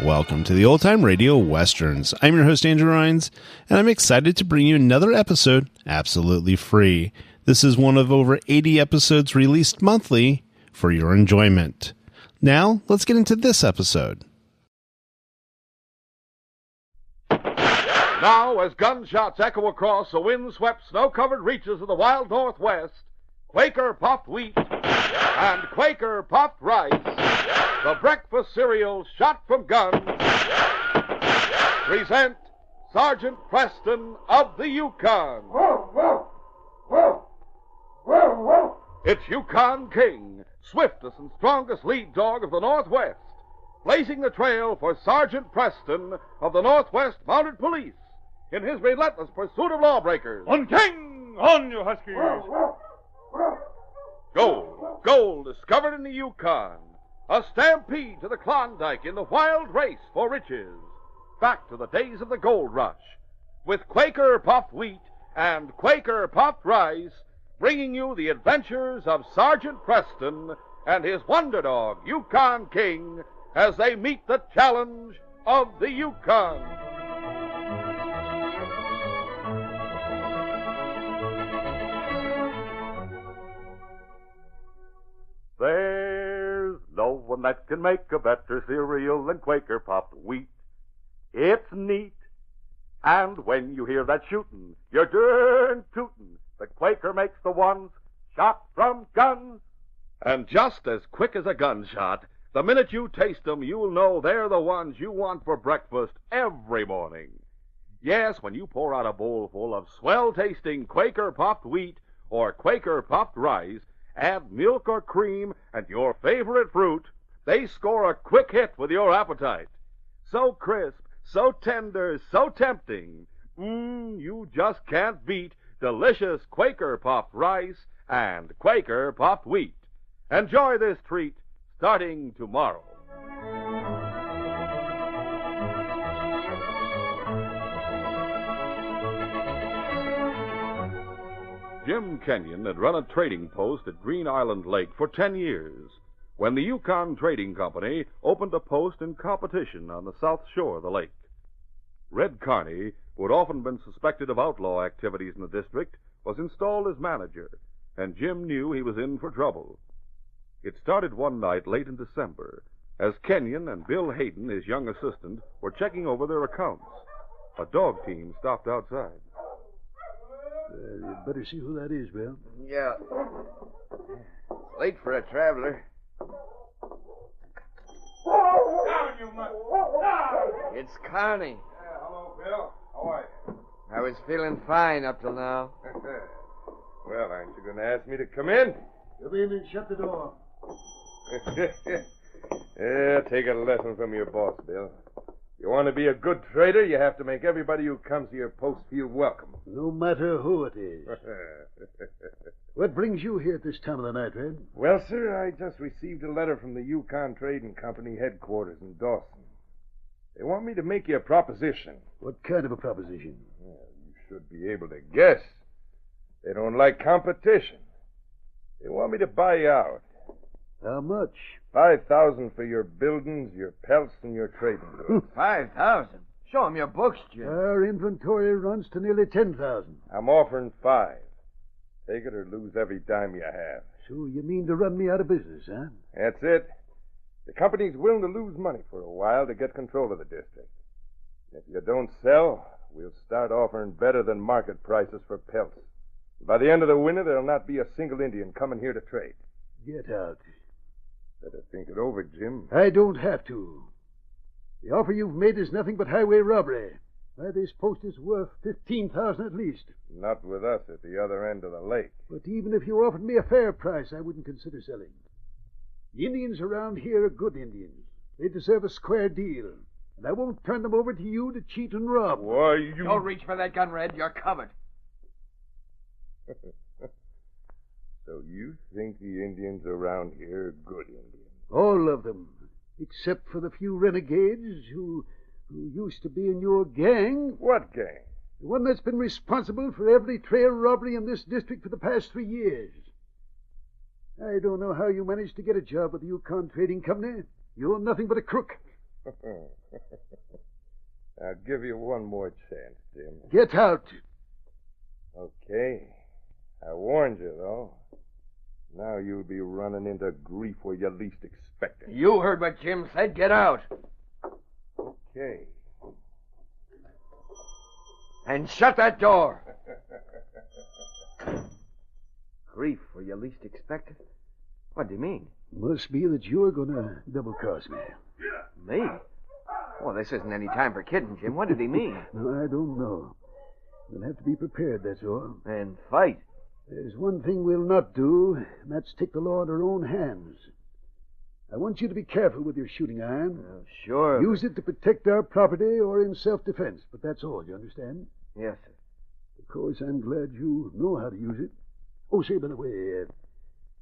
Welcome to the Old Time Radio Westerns. I'm your host, Andrew Rhines, and I'm excited to bring you another episode absolutely free. This is one of over 80 episodes released monthly for your enjoyment. Now, let's get into this episode. Now, as gunshots echo across the wind-swept, snow-covered reaches of the wild Northwest, Quaker puffed wheat and Quaker puffed rice, the breakfast cereal shot from guns, present Sergeant Preston of the Yukon. It's Yukon King, swiftest and strongest lead dog of the Northwest, blazing the trail for Sergeant Preston of the Northwest Mounted Police in his relentless pursuit of lawbreakers. On King! On, you huskies! Gold discovered in the Yukon. A stampede to the Klondike in the wild race for riches. Back to the days of the gold rush. With Quaker puffed wheat and Quaker puffed rice, bringing you the adventures of Sergeant Preston and his wonder dog, Yukon King, as they meet the challenge of the Yukon. There's no one that can make a better cereal than Quaker puffed wheat. It's neat. And when you hear that shootin', you're darn tootin'. The Quaker makes the ones shot from guns. And just as quick as a gunshot, the minute you taste them, you'll know they're the ones you want for breakfast every morning. Yes, when you pour out a bowl full of swell-tasting Quaker puffed wheat or Quaker puffed rice, add milk or cream and your favorite fruit, they score a quick hit with your appetite. So crisp, so tender, so tempting. You just can't beat delicious Quaker puffed rice and Quaker puffed wheat. Enjoy this treat starting tomorrow. Jim Kenyon had run a trading post at Green Island Lake for 10 years when the Yukon Trading Company opened a post in competition on the south shore of the lake. Red Carney, who had often been suspected of outlaw activities in the district, was installed as manager, and Jim knew he was in for trouble. It started one night late in December, as Kenyon and Bill Hayden, his young assistant, were checking over their accounts. A dog team stopped outside. You'd better see who that is, Bill. Yeah. Late for a traveler. Down, you mutt! Down! It's Connie. Yeah, hello, Bill. How are you? I was feeling fine up till now. Well, aren't you going to ask me to come in? Come in and shut the door. Yeah, take a lesson from your boss, Bill. You want to be a good trader, you have to make everybody who comes to your post feel welcome. No matter who it is. What brings you here at this time of the night, Red? Well, sir, I just received a letter from the Yukon Trading Company headquarters in Dawson. They want me to make you a proposition. What kind of a proposition? Well, you should be able to guess. They don't like competition. They want me to buy you out. How much? 5,000 for your buildings, your pelts, and your trading goods. 5,000? Show 'em your books, Jim. Our inventory runs to nearly 10,000. I'm offering 5. Take it or lose every dime you have. So you mean to run me out of business, huh? That's it. The company's willing to lose money for a while to get control of the district. If you don't sell, we'll start offering better than market prices for pelts. By the end of the winter, there'll not be a single Indian coming here to trade. Get out. Better think it over, Jim. I don't have to. The offer you've made is nothing but highway robbery. Why, this post is worth 15,000 at least. Not with us at the other end of the lake. But even if you offered me a fair price, I wouldn't consider selling. The Indians around here are good Indians. They deserve a square deal. And I won't turn them over to you to cheat and rob. Why, you... Don't reach for that gun, Red. You're covered. So you think the Indians around here are good Indians? All of them. Except for the few renegades who who used to be in your gang, What gang? the one that's been responsible for every trail robbery in this district for the past 3 years. I don't know how you managed to get a job with the Yukon Trading Company. You're nothing but a crook. I'll give you one more chance, Jim. Get out. Okay. I warned you, though. Now you'll be running into grief where you least expect it. You heard what Jim said. Get out. Okay. And shut that door. Grief where you least expect it? What do you mean? Must be that you're going to double-cross me. Me? Well, this isn't any time for kidding, Jim. What did he mean? No, I don't know. We'll have to be prepared, that's all. And fight. There's one thing we'll not do, and that's take the law in our own hands. I want you to be careful with your shooting iron. Oh, sure. Use it to protect our property or in self-defense, but that's all, you understand? Yes, sir. Of course, I'm glad you know how to use it. Oh, say, by the way,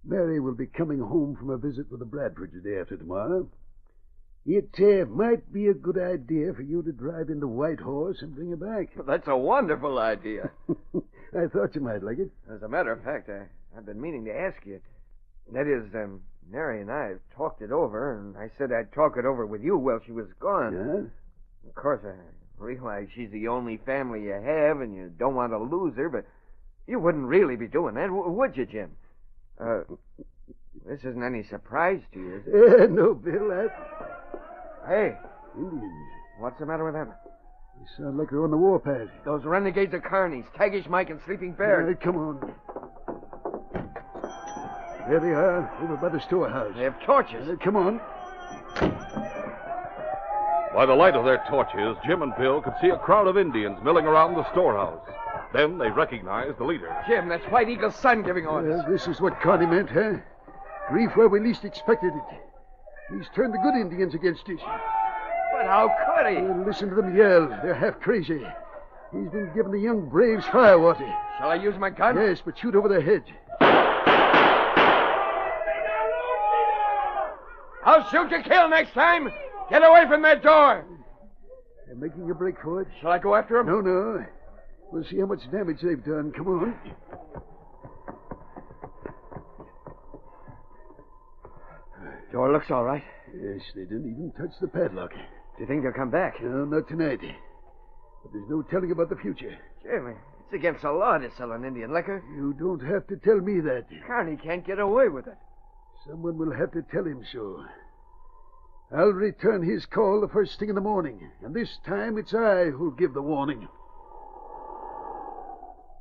Mary will be coming home from a visit with the Bradfords the day after tomorrow. It might be a good idea for you to drive into Whitehorse and bring her back. That's a wonderful idea. I thought you might like it. As a matter of fact, I've been meaning to ask you. That is, Mary and I have talked it over, and I said I'd talk it over with you while she was gone. Yeah? Of course, I realize she's the only family you have, and you don't want to lose her, but you wouldn't really be doing that, would you, Jim? This isn't any surprise to you, is it? No, Bill, Hey, Indians. what's the matter with them? They sound like they're on the warpath. Those renegades of Carney's, Taggish Mike and Sleeping Bear. Come on. There they are, over by the storehouse. They have torches. Come on. By the light of their torches, Jim and Bill could see a crowd of Indians milling around the storehouse. Then they recognized the leader. Jim, that's White Eagle's son giving orders. This is what Carney meant, huh? Grief where we least expected it. He's turned the good Indians against us. But how could he? Listen to them yell. They're half crazy. He's been giving the young braves firewater. Shall I use my gun? Yes, but shoot over their head. I'll shoot to kill next time. Get away from that door. They're making a break for it. Shall I go after him? No. We'll see how much damage they've done. Come on. Door looks all right. Yes, they didn't even touch the padlock. Do you think they'll come back? No, not tonight. But there's no telling about the future. Jim, it's against the law to sell an Indian liquor. You don't have to tell me that. Carney can't get away with it. Someone will have to tell him so. I'll return his call the first thing in the morning, and this time it's I who'll give the warning.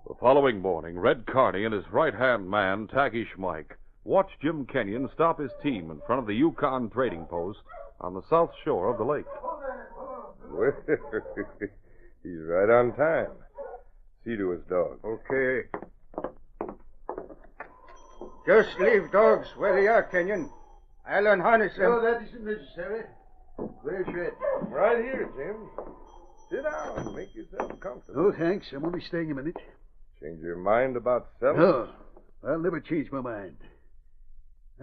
The following morning, Red Carney and his right-hand man, Taggish Mike, watched Jim Kenyon stop his team in front of the Yukon trading post on the south shore of the lake. Well, he's right on time. See to his dog. Okay. Just leave dogs where they are, Kenyon. I'll unharness them. No, that isn't necessary. Where's Red? Right here, Jim. Sit down and make yourself comfortable. Oh, thanks. I'm only staying a minute. Change your mind about selling? No, I'll never change my mind.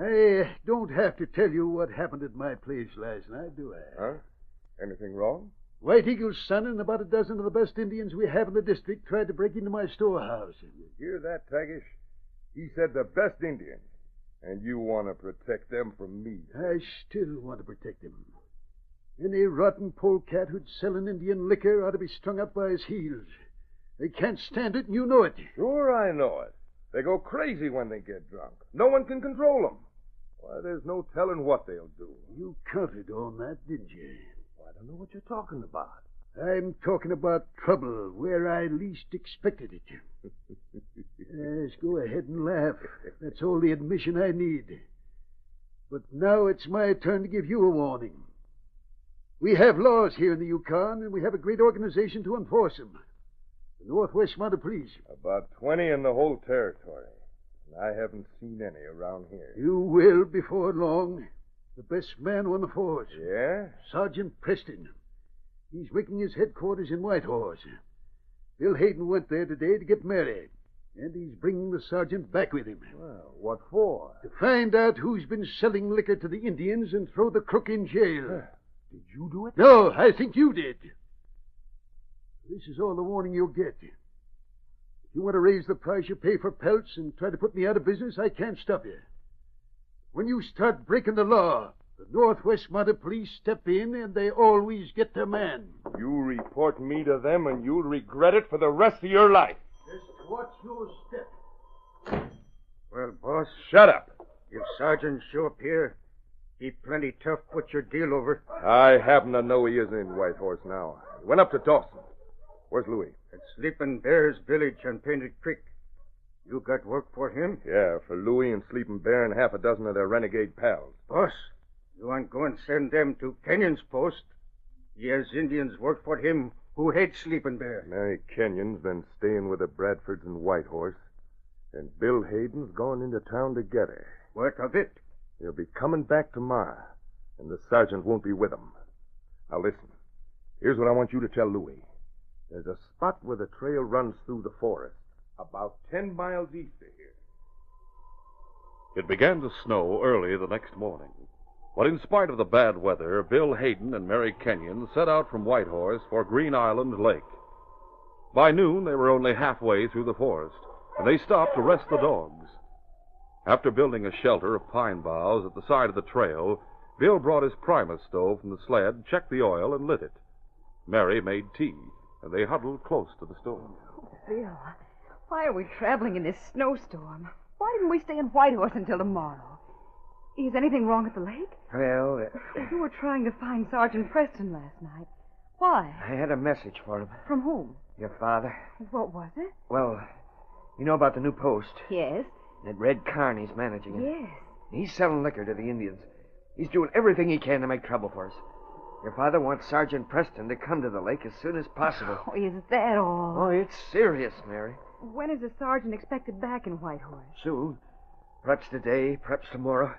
I don't have to tell you what happened at my place last night, do I? Huh? Anything wrong? White Eagle's son and about a dozen of the best Indians we have in the district tried to break into my storehouse. Hear that, Taggish? He said the best Indians. And you want to protect them from me. I still want to protect them. Any rotten polecat who'd sell an Indian liquor ought to be strung up by his heels. They can't stand it, and you know it. Sure, I know it. They go crazy when they get drunk. No one can control them. Why, there's no telling what they'll do. You counted on that, didn't you? I don't know what you're talking about. I'm talking about trouble where I least expected it. Yes, go ahead and laugh. That's all the admission I need. But now it's my turn to give you a warning. We have laws here in the Yukon, and we have a great organization to enforce them. The Northwest Mounted Police. About 20 in the whole territory. And I haven't seen any around here. You will before long. The best man on the force. Yeah? Sergeant Preston. He's making his headquarters in Whitehorse. Bill Hayden went there today to get Mary. And he's bringing the sergeant back with him. Well, what for? To find out who's been selling liquor to the Indians and throw the crook in jail. Did you do it? No, I think you did. This is all the warning you'll get. If you want to raise the price you pay for pelts and try to put me out of business, I can't stop you. When you start breaking the law, the Northwest Mounted Police step in, and they always get their man. You report me to them, and you'll regret it for the rest of your life. Just watch your step. Well, boss, Shut up. if Sergeant show up here, he plenty tough put your deal over. I happen to know he is in Whitehorse now. He went up to Dawson. Where's Louis? At Sleeping Bear's village on Painted Creek. You got work for him? Yeah, for Louis and Sleeping Bear and half a dozen of their renegade pals. Boss, you want go and send them to Kenyon's post. He has Indians work for him who hate Sleeping Bear. Mary Kenyon's been staying with the Bradfords in Whitehorse, and Bill Hayden's gone into town to get her. What of it? He'll be coming back tomorrow, and the sergeant won't be with him. Now listen, here's what I want you to tell Louis. There's a spot where the trail runs through the forest, about 10 miles east of here. It began to snow early the next morning. But in spite of the bad weather, Bill Hayden and Mary Kenyon set out from Whitehorse for Green Island Lake. By noon, they were only halfway through the forest, and they stopped to rest the dogs. After building a shelter of pine boughs at the side of the trail, Bill brought his Primus stove from the sled, checked the oil, and lit it. Mary made tea, and they huddled close to the stove. Bill, why are we traveling in this snowstorm? Why didn't we stay in Whitehorse until tomorrow? Is anything wrong at the lake? Well, You were trying to find Sergeant Preston last night. Why? I had a message for him. From whom? Your father. What was it? Well, you know about the new post. Yes. That Red Carney's managing it. Yes. He's selling liquor to the Indians. He's doing everything he can to make trouble for us. Your father wants Sergeant Preston to come to the lake as soon as possible. Oh, is that all? Oh, it's serious, Mary. When is the sergeant expected back in Whitehorse? Soon. Perhaps today, perhaps tomorrow.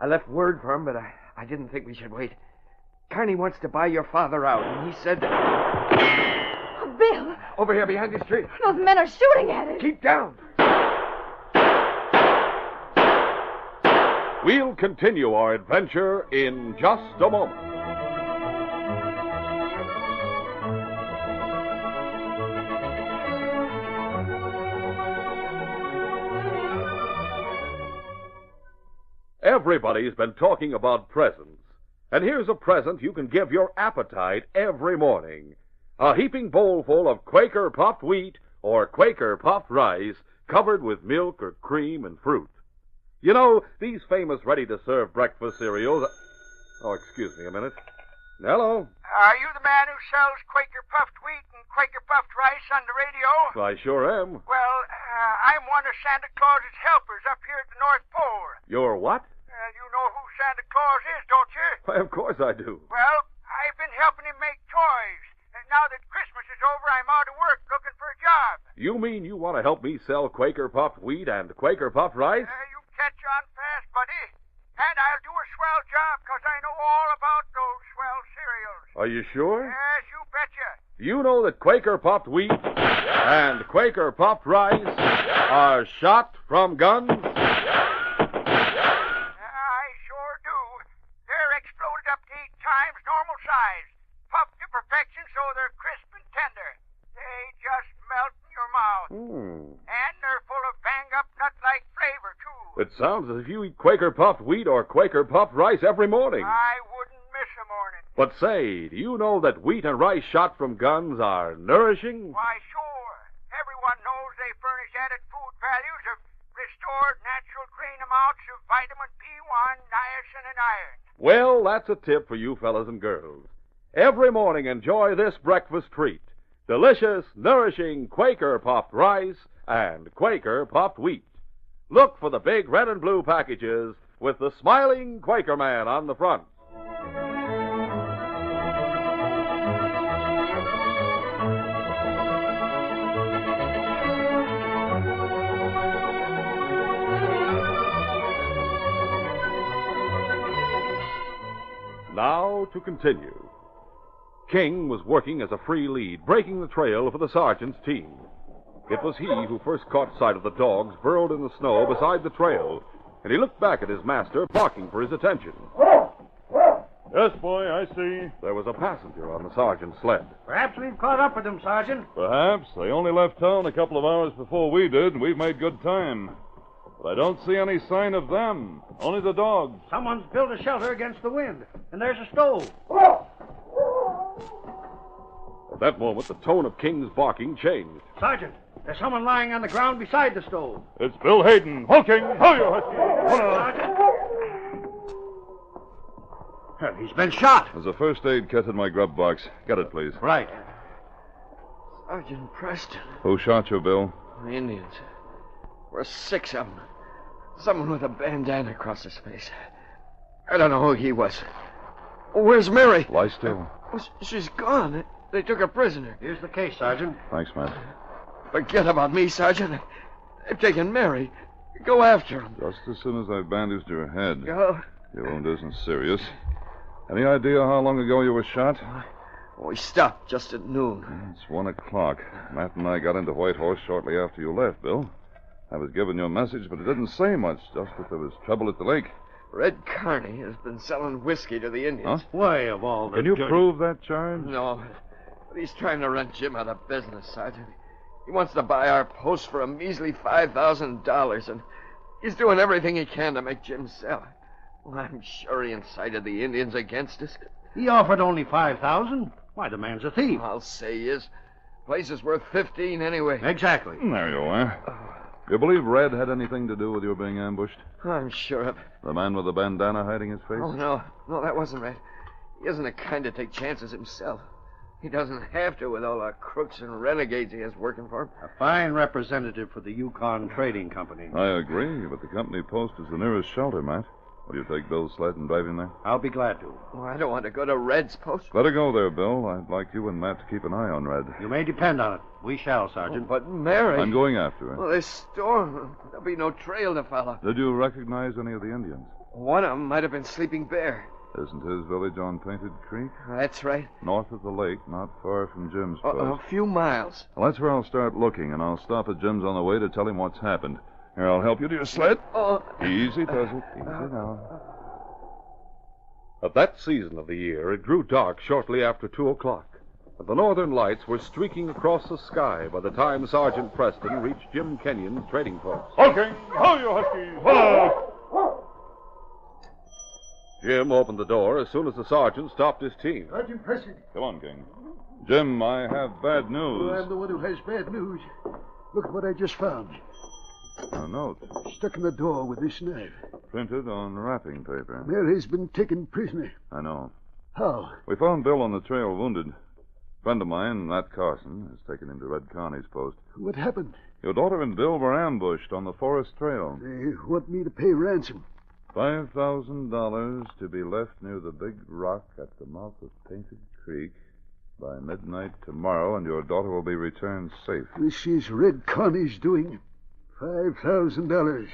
I left word for him, but I didn't think we should wait. Carney wants to buy your father out, and he said... Oh, Bill! Over here behind this tree. Those men are shooting at us! Keep down. We'll continue our adventure in just a moment. Everybody's been talking about presents. And here's a present you can give your appetite every morning. A heaping bowl full of Quaker puffed wheat or Quaker puffed rice covered with milk or cream and fruit. You know, these famous ready-to-serve breakfast cereals... Oh, excuse me a minute. Hello? Are you the man who sells Quaker puffed wheat and Quaker puffed rice on the radio? I sure am. Well, I'm one of Santa Claus's helpers up here at the North Pole. You're what? You know who Santa Claus is, don't you? Why, of course I do. Well, I've been helping him make toys. And now that Christmas is over, I'm out of work looking for a job. You mean you want to help me sell Quaker puffed wheat and Quaker puffed rice? You catch on fast, buddy. And I'll do a swell job, 'cause I know all about those swell cereals. Are you sure? Yes, you betcha. You know that Quaker puffed wheat and Quaker puffed rice are shot from guns? I sure do. They're exploded up to 8 times normal size. Puffed to perfection so they're crisp and tender. They just melt in your mouth. And they're full of bang-up nut-like flavor, too. It sounds as if you eat Quaker puffed wheat or Quaker puffed rice every morning. I wouldn't miss a morning. But say, do you know that wheat and rice shot from guns are nourishing? Why, sure. Everyone knows they furnish added food values of restored natural grain amounts of vitamin B1, niacin, and iron. Well, that's a tip for you fellas and girls. Every morning enjoy this breakfast treat. Delicious, nourishing Quaker puffed rice and Quaker puffed wheat. Look for the big red and blue packages with the smiling Quaker man on the front. Now to continue. King was working as a free lead, breaking the trail for the sergeant's team. It was he who first caught sight of the dogs burrowed in the snow beside the trail, and he looked back at his master, barking for his attention. Yes, boy, I see. There was a passenger on the sergeant's sled. Perhaps we've caught up with them, Sergeant. Perhaps. They only left town a couple of hours before we did, and we've made good time. But I don't see any sign of them. Only the dogs. Someone's built a shelter against the wind, and there's a stove. At that moment, the tone of King's barking changed. Sergeant, there's someone lying on the ground beside the stove. It's Bill Hayden. Hulking. Ho, you husky. Sergeant. Well, he's been shot. There's a first aid kit in my grub box. Get it, please. Right. Sergeant Preston. Who shot you, Bill? The Indians. We're 6 of them. Someone with a bandana across his face. I don't know who he was. Where's Mary? Lie still. She's gone. They took her prisoner. Here's the case, Sergeant. Thanks, Matt. Forget about me, Sergeant. They've taken Mary. Go after him. Just as soon as I've bandaged your head. Go. Your wound isn't serious. Any idea how long ago you were shot? We stopped just at noon. It's 1 o'clock. Matt and I got into Whitehorse shortly after you left, Bill. I was giving you a message, but it didn't say much, just that there was trouble at the lake. Red Carney has been selling whiskey to the Indians. Huh? Why, of all the... Can you prove that charge? No, but he's trying to run Jim out of business, Sergeant. He wants to buy our post for a measly $5,000, and he's doing everything he can to make Jim sell. Well, I'm sure he incited the Indians against us. He offered only $5,000. Why, the man's a thief. I'll say he is. Place is worth $15 anyway. Exactly. There you are. You believe Red had anything to do with your being ambushed? I'm sure of it. The man with the bandana hiding his face? Oh, no, that wasn't right. He isn't the kind to take chances himself. He doesn't have to with all the crooks and renegades he has working for him. A fine representative for the Yukon Trading Company. I agree, but the company post is the nearest shelter, Matt. Will you take Bill's sled and drive him there? I'll be glad to. Oh, I don't want to go to Red's post. Let her go there, Bill. I'd like you and Matt to keep an eye on Red. You may depend on it. We shall, Sergeant. Oh, but Mary... I'm going after her. Well, this storm, there'll be no trail to follow. Did you recognize any of the Indians? One of them might have been Sleeping Bear. Isn't his village on Painted Creek? That's right. North of the lake, not far from Jim's post. A few miles. Well, that's where I'll start looking, and I'll stop at Jim's on the way to tell him what's happened. Here, I'll help you to your sled. Easy does it. Easy now. At that season of the year, it grew dark shortly after 2 o'clock, and the northern lights were streaking across the sky by the time Sergeant Preston reached Jim Kenyon's trading post. Hulking! Ho, you husky! Ho! Jim opened the door as soon as the sergeant stopped his team. Sergeant Preston. Come on, King. Jim, I have bad news. Oh, I'm the one who has bad news. Look at what I just found. A note. Stuck in the door with this knife. Printed on wrapping paper. Mary's been taken prisoner. I know. How? We found Bill on the trail wounded. A friend of mine, Matt Carson, has taken him to Red Carney's post. What happened? Your daughter and Bill were ambushed on the forest trail. They want me to pay ransom. $5,000 to be left near the big rock at the mouth of Painted Creek by midnight tomorrow, and your daughter will be returned safe. This is Red Carney's doing. $5,000.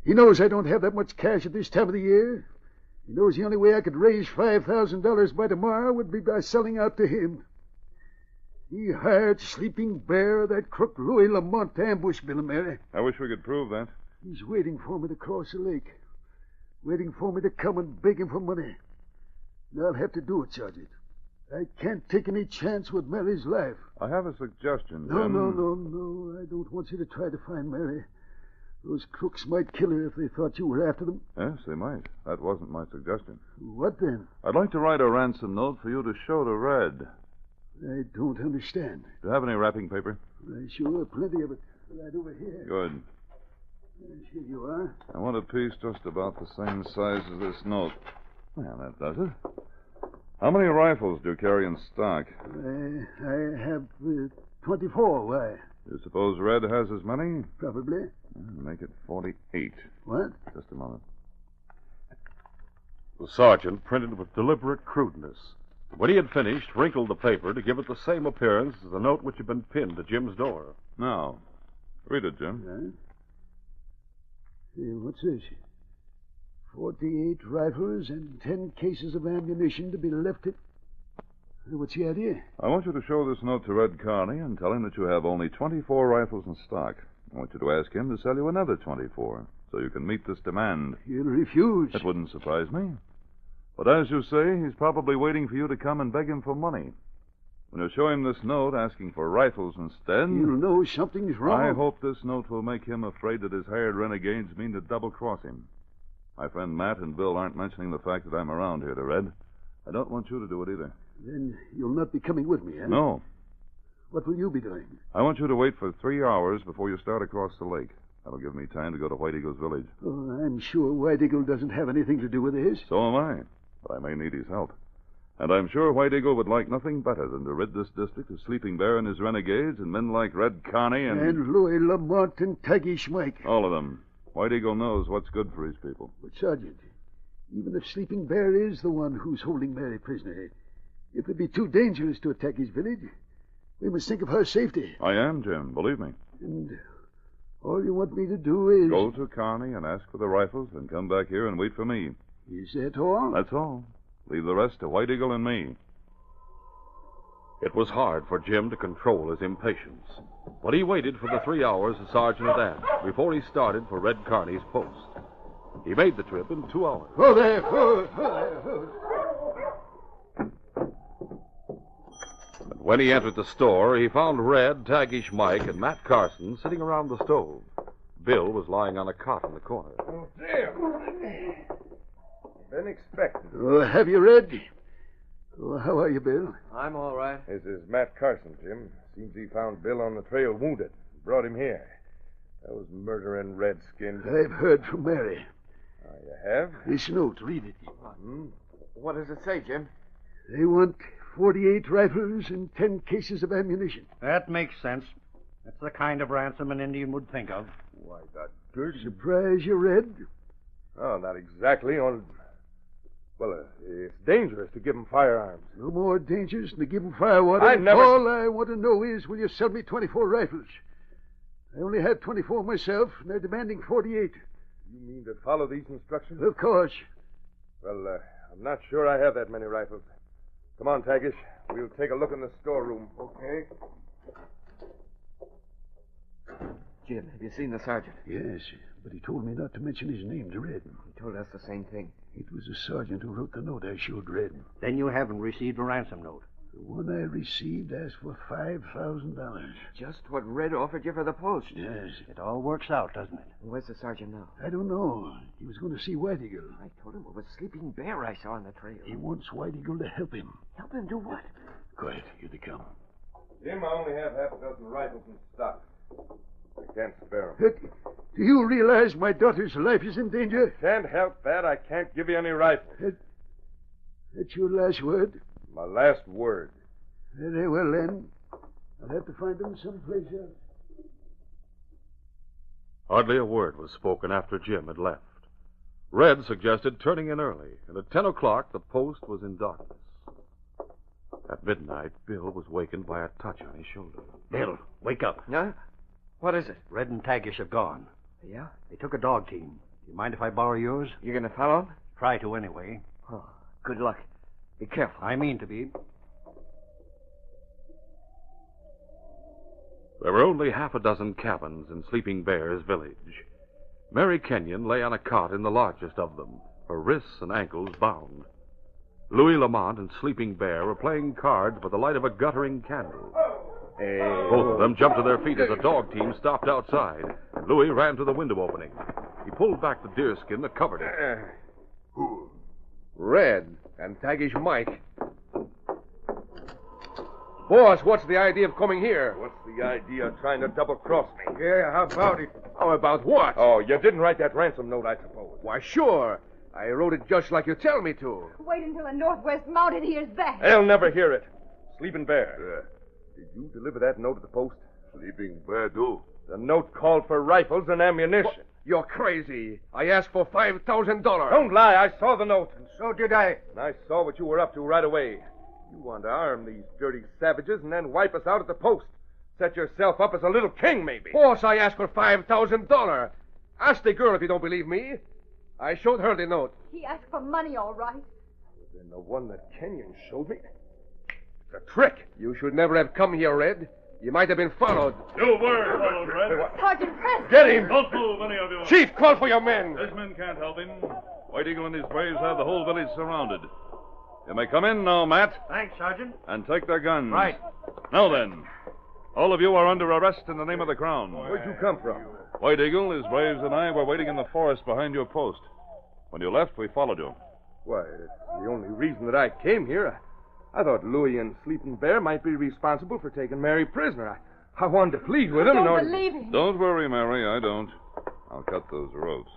He knows I don't have that much cash at this time of the year. He knows the only way I could raise $5,000 by tomorrow would be by selling out to him. He hired Sleeping Bear, that crook Louis Lamont, to ambush Bill and Mary. I wish we could prove that. He's waiting for me to cross the lake. Waiting for me to come and beg him for money. And I'll have to do it, Sergeant. I can't take any chance with Mary's life. I have a suggestion, No, Jim. no. I don't want you to try to find Mary. Those crooks might kill her if they thought you were after them. Yes, they might. That wasn't my suggestion. What then? I'd like to write a ransom note for you to show to Red. I don't understand. Do you have any wrapping paper? Sure, plenty of it. Right over here. Good. Here you are. I want a piece just about the same size as this note. Well, that does it. How many rifles do you carry in stock? I have 24. Why? You suppose Red has as many? Probably. Make it 48. What? Just a moment. The sergeant printed with deliberate crudeness. When he had finished, wrinkled the paper to give it the same appearance as the note which had been pinned to Jim's door. Now, read it, Jim. Huh? Hey, what's this? 48 rifles and 10 cases of ammunition to be left at... What's the idea? I want you to show this note to Red Carney and tell him that you have only 24 rifles in stock. I want you to ask him to sell you another 24, so you can meet this demand. He'll refuse. That wouldn't surprise me. But as you say, he's probably waiting for you to come and beg him for money. When you show him this note asking for rifles instead... He'll know something's wrong. I hope this note will make him afraid that his hired renegades mean to double-cross him. My friend Matt and Bill aren't mentioning the fact that I'm around here to Red. I don't want you to do it either. Then you'll not be coming with me, eh? No. What will you be doing? I want you to wait for 3 hours before you start across the lake. That'll give me time to go to White Eagle's village. Oh, I'm sure White Eagle doesn't have anything to do with this. So am I, but I may need his help. And I'm sure White Eagle would like nothing better than to rid this district of Sleeping Bear and his renegades and men like Red Connie And Louis Lamont and Tagish Mike. all of them. White Eagle knows what's good for his people. But, Sergeant, even if Sleeping Bear is the one who's holding Mary prisoner, it would be too dangerous to attack his village. We must think of her safety. I am, Jim, believe me. And all you want me to do is... Go to Connie and ask for the rifles and come back here and wait for me. Is that all? That's all. Leave the rest to White Eagle and me. It was hard for Jim to control his impatience, but he waited for the 3 hours the sergeant had asked before he started for Red Carney's post. He made the trip in 2 hours. Oh, there. Oh. And when he entered the store, he found Red, Tagish Mike, and Matt Carson sitting around the stove. Bill was lying on a cot in the corner. Oh, Jim. Been expecting. Oh, have you read? Oh, how are you, Bill? I'm all right. This is Matt Carson, Jim. Seems he found Bill on the trail wounded. Brought him here. Those murdering redskins. I've heard from Mary. Oh, you have? This note, read it. What does it say, Jim? They want 48 rifles and 10 cases of ammunition. That makes sense. That's the kind of ransom an Indian would think of. Why, that dirty... Surprise you read? Oh, not exactly. Well, it's dangerous to give them firearms. No more dangerous than to give them firewater. I never... All I want to know is, will you sell me 24 rifles? I only have 24 myself, and they're demanding 48. You mean to follow these instructions? Of course. Well, I'm not sure I have that many rifles. Come on, Tagish. We'll take a look in the storeroom. Okay. Jim, have you seen the sergeant? Yes, but he told me not to mention his name to Red. He told us the same thing. It was the sergeant who wrote the note I showed Red. Then you haven't received a ransom note. The one I received asked for $5,000. Just what Red offered you for the post. Yes. It all works out, doesn't it? Where's the sergeant now? I don't know. He was going to see White Eagle. I told him it was Sleeping Bear I saw on the trail. He wants White Eagle to help him. Help him do what? Quiet. Here they come. Jim, I only have half a dozen rifles in stock. I can't spare them. Do you realize my daughter's life is in danger? Can't help that. I can't give you any rifles. That's your last word? My last word. Very well, then. I'll have to find them someplace else. Hardly a word was spoken after Jim had left. Red suggested turning in early, and at 10 o'clock the post was in darkness. At midnight, Bill was wakened by a touch on his shoulder. Bill, wake up. Huh? What is it? Red and Tagish have gone. Yeah? They took a dog team. Do you mind if I borrow yours? You gonna follow him? Try to, anyway. Oh, good luck. Be careful. I mean to be. There were only half a dozen cabins in Sleeping Bear's village. Mary Kenyon lay on a cot in the largest of them, her wrists and ankles bound. Louis Lamont and Sleeping Bear were playing cards by the light of a guttering candle. Both of them jumped to their feet as a dog team stopped outside. Louis ran to the window opening. He pulled back the deerskin that covered it. Red and Tagish Mike. Boss, what's the idea of coming here? What's the idea of trying to double-cross me? Yeah, how about it? How about what? Oh, you didn't write that ransom note, I suppose. Why, sure. I wrote it just like you tell me to. Wait until the Northwest Mounted hears that. They'll never hear it. Sleeping Bear. Did you deliver that note at the post? Sleeping Bear do. The note called for rifles and ammunition. What? You're crazy. I asked for $5,000. Don't lie. I saw the note. And so did I. And I saw what you were up to right away. You want to arm these dirty savages and then wipe us out at the post. Set yourself up as a little king, maybe. Boss, I asked for $5,000. Ask the girl if you don't believe me. I showed her the note. He asked for money, all right. Then the one that Kenyon showed me. It's a trick. You should never have come here, Red. You might have been followed. You were followed, Red. Sergeant Preston! Get him! Don't move, any of you. Chief, call for your men. His men can't help him. White Eagle and his braves have the whole village surrounded. You may come in now, Matt, Thanks, Sergeant. and take their guns. Right. Now then, all of you are under arrest in the name of the Crown. Where'd you come from? White Eagle, his braves, and I were waiting in the forest behind your post. When you left, we followed you. Why, it's the only reason that I came here. I thought Louis and Sleeping Bear might be responsible for taking Mary prisoner. I wanted to plead with them. Don't believe him. Don't worry, Mary, I don't. I'll cut those ropes.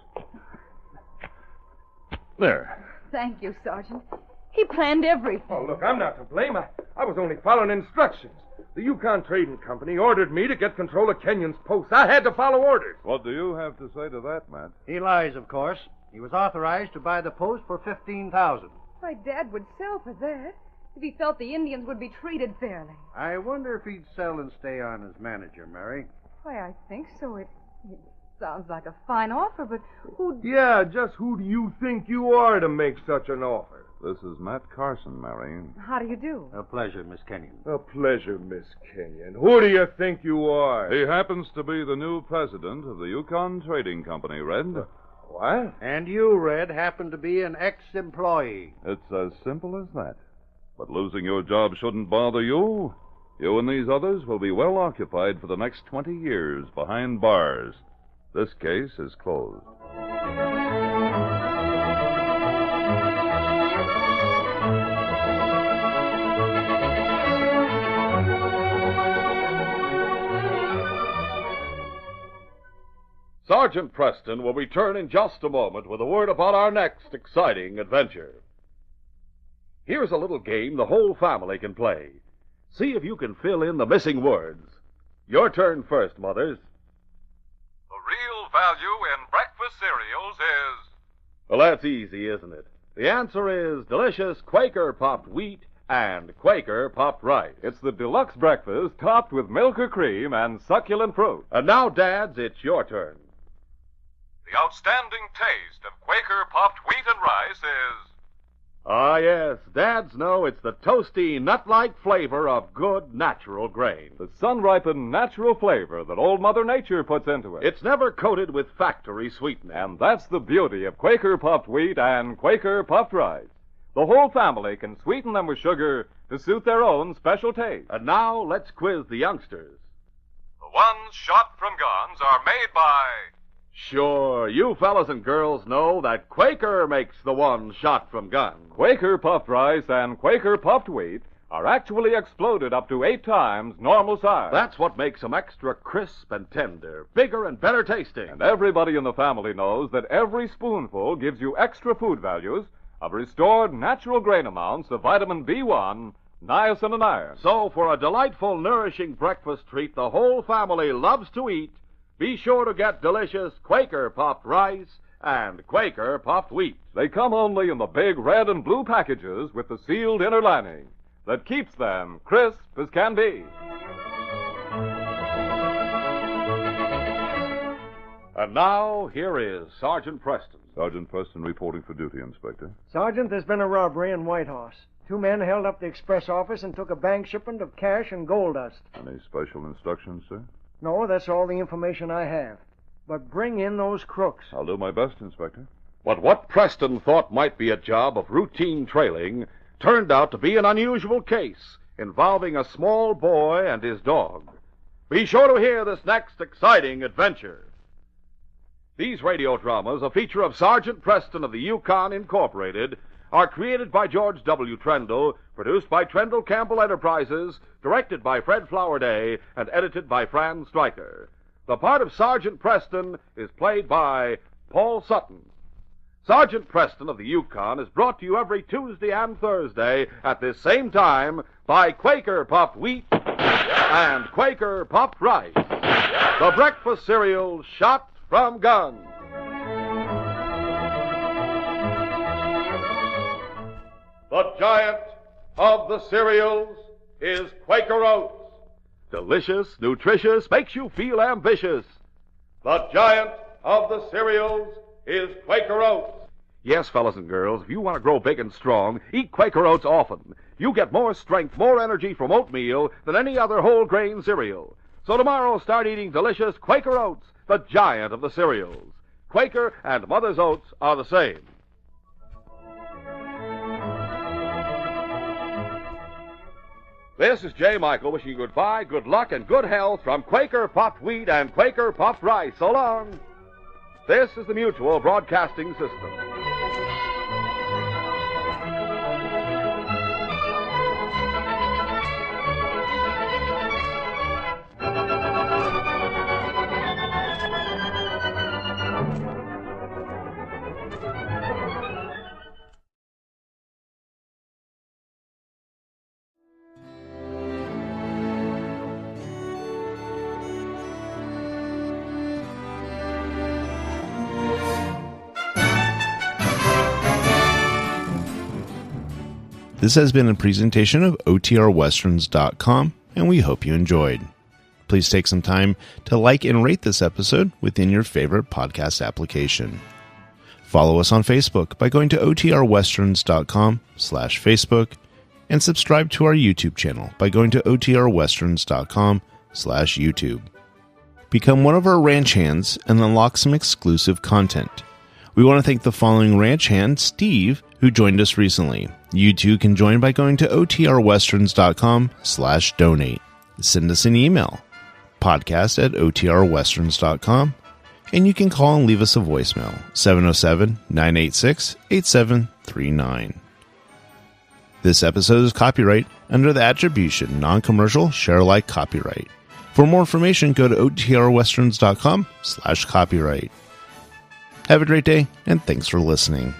There. Thank you, Sergeant. He planned everything. Oh, look, I'm not to blame. I was only following instructions. The Yukon Trading Company ordered me to get control of Kenyon's post. I had to follow orders. What do you have to say to that, Matt? He lies, of course. He was authorized to buy the post for $15,000. Why, Dad would sell for that if he felt the Indians would be treated fairly. I wonder if he'd sell and stay on as manager, Mary. Why, I think so. It sounds like a fine offer, but who'd... Yeah, just who do you think you are to make such an offer? This is Matt Carson, Mary. How do you do? A pleasure, Miss Kenyon. A pleasure, Miss Kenyon. Who do you think you are? He happens to be the new president of the Yukon Trading Company, Red. What? And you, Red, happen to be an ex-employee. It's as simple as that. But losing your job shouldn't bother you. You and these others will be well occupied for the next 20 years behind bars. This case is closed. Sergeant Preston will return in just a moment with a word about our next exciting adventure. Here's a little game the whole family can play. See if you can fill in the missing words. Your turn first, mothers. The real value in breakfast cereals is... Well, that's easy, isn't it? The answer is delicious Quaker popped wheat and Quaker popped rice. It's the deluxe breakfast topped with milk or cream and succulent fruit. And now, Dads, it's your turn. The outstanding taste of Quaker puffed wheat and rice is... Ah, yes, Dads know it's the toasty, nut-like flavor of good natural grain. The sun-ripened natural flavor that Old Mother Nature puts into it. It's never coated with factory sweetening. And that's the beauty of Quaker puffed wheat and Quaker puffed rice. The whole family can sweeten them with sugar to suit their own special taste. And now, let's quiz the youngsters. The ones shot from guns are made by... Sure, you fellas and girls know that Quaker makes the one shot from guns. Quaker puffed rice and Quaker puffed wheat are actually exploded up to 8 times normal size. That's what makes them extra crisp and tender, bigger and better tasting. And everybody in the family knows that every spoonful gives you extra food values of restored natural grain amounts of vitamin B1, niacin, and iron. So for a delightful, nourishing breakfast treat the whole family loves to eat, be sure to get delicious Quaker puffed rice and Quaker puffed wheat. They come only in the big red and blue packages with the sealed inner lining that keeps them crisp as can be. And now, here is Sergeant Preston. Sergeant Preston reporting for duty, Inspector. Sergeant, there's been a robbery in Whitehorse. 2 men held up the express office and took a bank shipment of cash and gold dust. Any special instructions, sir? No, that's all the information I have. But bring in those crooks. I'll do my best, Inspector. But what Preston thought might be a job of routine trailing turned out to be an unusual case involving a small boy and his dog. Be sure to hear this next exciting adventure. These radio dramas, a feature of Sergeant Preston of the Yukon Incorporated, are created by George W. Trendle, produced by Trendle Campbell Enterprises, directed by Fred Flowerday, and edited by Fran Stryker. The part of Sergeant Preston is played by Paul Sutton. Sergeant Preston of the Yukon is brought to you every Tuesday and Thursday at this same time by Quaker Puffed Wheat and Quaker Puffed Rice, the breakfast cereal shot from guns. The giant of the cereals is Quaker Oats. Delicious, nutritious, makes you feel ambitious. The giant of the cereals is Quaker Oats. Yes, fellas and girls, if you want to grow big and strong, eat Quaker Oats often. You get more strength, more energy from oatmeal than any other whole grain cereal. So tomorrow, start eating delicious Quaker Oats, the giant of the cereals. Quaker and Mother's Oats are the same. This is J. Michael wishing you goodbye, good luck, and good health from Quaker Puffed Wheat and Quaker Puffed Rice. So long. This is the Mutual Broadcasting System. This has been a presentation of OTRWesterns.com, and we hope you enjoyed. Please take some time to like and rate this episode within your favorite podcast application. Follow us on Facebook by going to OTRWesterns.com/Facebook, and subscribe to our YouTube channel by going to OTRWesterns.com/YouTube. Become one of our ranch hands and unlock some exclusive content. We want to thank the following ranch hand, Steve, who joined us recently. You too can join by going to OTRWesterns.com/donate. Send us an email, podcast@OTRWesterns.com, and you can call and leave us a voicemail, 707-986-8739. This episode is copyright under the attribution, non-commercial, share-alike copyright. For more information, go to OTRWesterns.com/copyright. Have a great day, and thanks for listening.